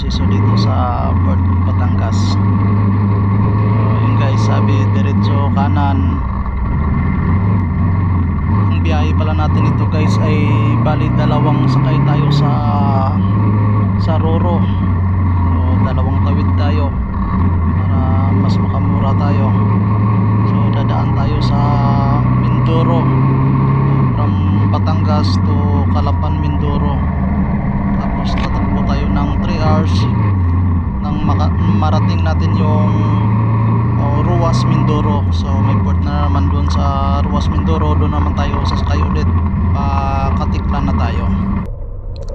proseso dito sa Port Batangas. Yun guys, sabi diretso kanan. Ang biyahe pala natin ito guys ay bali dalawang sakay tayo sa Roro. So dalawang tawid tayo para mas makamura tayo. So dadaan tayo sa Mindoro from Batangas to Calapan, Mindoro. Tapos tatakbo tayo ng 3 hours nang marating natin yung Ruas, Mindoro. So may port na naman doon sa Ruas, Mindoro. Doon naman tayo sasakay ulit, Katiklan na tayo.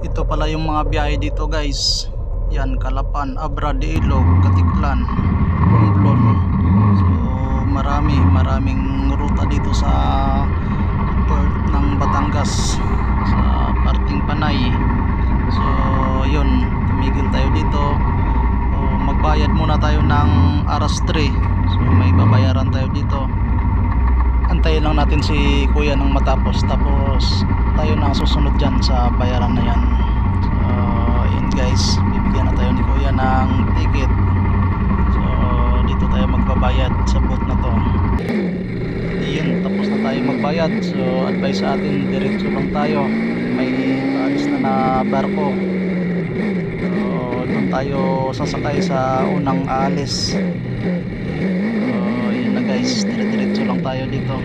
Ito pala yung mga biyahe dito guys. Yan, Calapan, Abra de Ilog, Katiklan, Romblon. So maraming ruta dito sa port ng Batangas, sa parting Panay. So yun, tumigil tayo dito. Magbayad muna tayo ng aras 3. So may babayaran tayo dito. Antayin lang natin si kuya nang matapos, tapos tayo na susunod dyan sa bayaran na yan. So yun guys, bibigyan na tayo ni kuya ng ticket. So dito tayo magbabayad sa booth na to. Yun, tapos na tayo magbayad. So advice sa atin, diretso lang tayo. May paalis na barko. So doon tayo sasakay sa unang aalis. So yun na guys, diretso lang tayo dito.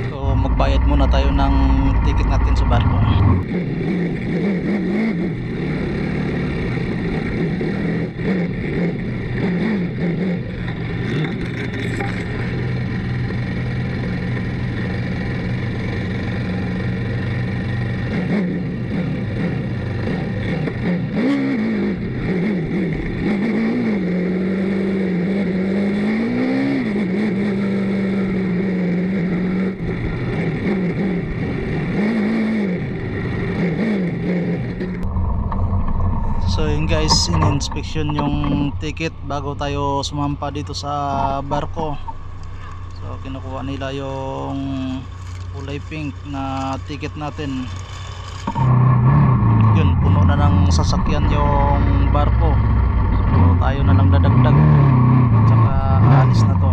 So magbayad muna tayo ng ticket natin sa barko. So yun guys, in-inspection yung ticket bago tayo sumampa dito sa barko. So kinukuha nila yung kulay pink na ticket natin. Yun, puno na ng sasakyan yung barko. So tayo na lang dadagdag, tsaka aalis na to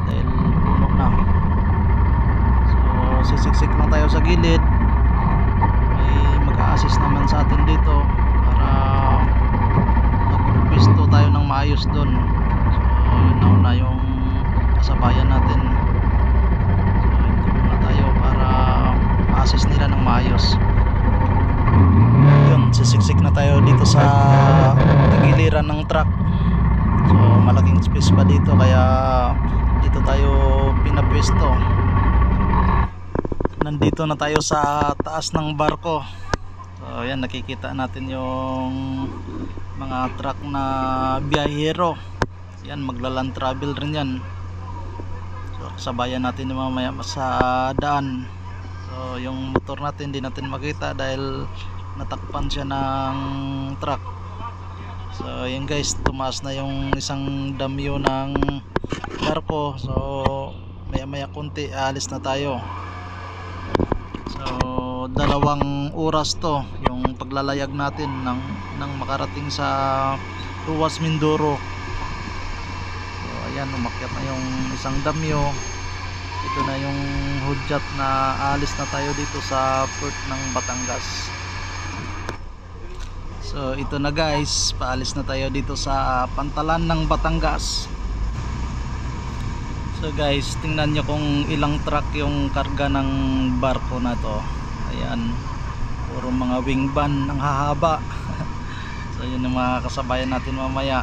dahil puno na. So sisiksik lang tayo sa gilid. May mag-a-assist naman sa atin dito para magpisto tayo ng maayos doon. So yun na yung kasabayan natin. So ito muna tayo para ma-assist nila ng maayos. Yun, sisiksik na tayo dito sa tagiliran ng truck. So malaking space pa dito, kaya dito tayo pinapwesto. Nandito na tayo sa taas ng barko. So yan, nakikita natin yung mga truck na biyahero. Yan, maglaland travel rin yan. So kasabayan natin yung mamaya sa daan. So yung motor natin di natin makita dahil natakpan siya ng truck. So yan guys, tumaas na yung isang damyo ng barko. So maya konti aalis na tayo. So 2 oras to yung paglalayag natin nang makarating sa Ruas, Mindoro. So ayan, umakyat na yung isang damyo. Ito na yung hudyat na alis na tayo dito sa port ng Batangas. So ito na guys, paalis na tayo dito sa Pantalan ng Batangas. So guys, tingnan nyo kung ilang truck yung karga ng barko na to. Ayan, puro mga wing van ang hahaba. So yun ang mga kasabayan natin mamaya.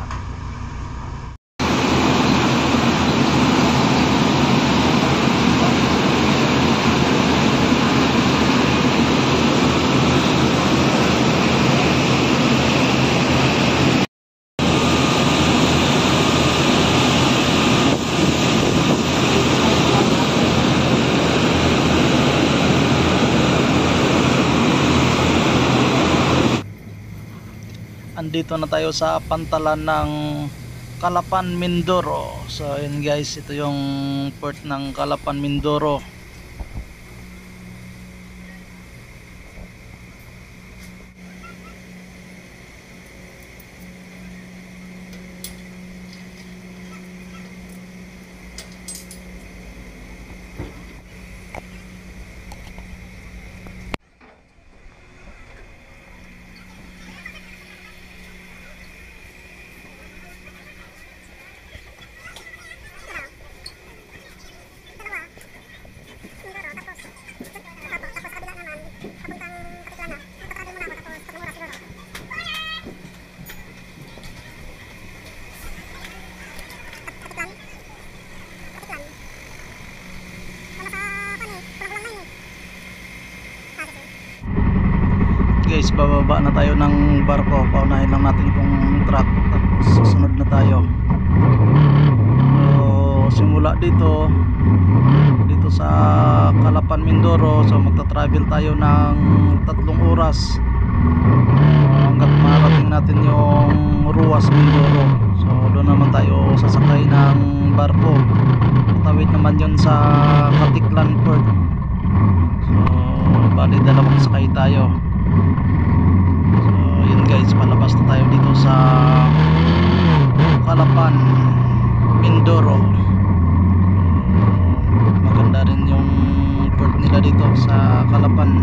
Andito na tayo sa Pantalan ng Calapan, Mindoro. So yun guys, ito yung port ng Calapan, Mindoro. Guys, bababa na tayo ng barko. Paunahin lang natin tong truck, tapos susunod na tayo. So simula dito sa Calapan, Mindoro, so magta-travel tayo ng 3 oras hanggat marating natin yung Ruas, Mindoro. So doon naman tayo sasakay ng barko. Tawid naman yun sa Katiklan Port. So bali 2 sakay tayo. So yun guys, palabas na tayo dito sa Calapan, Mindoro. Maganda rin yung port nila dito sa Calapan.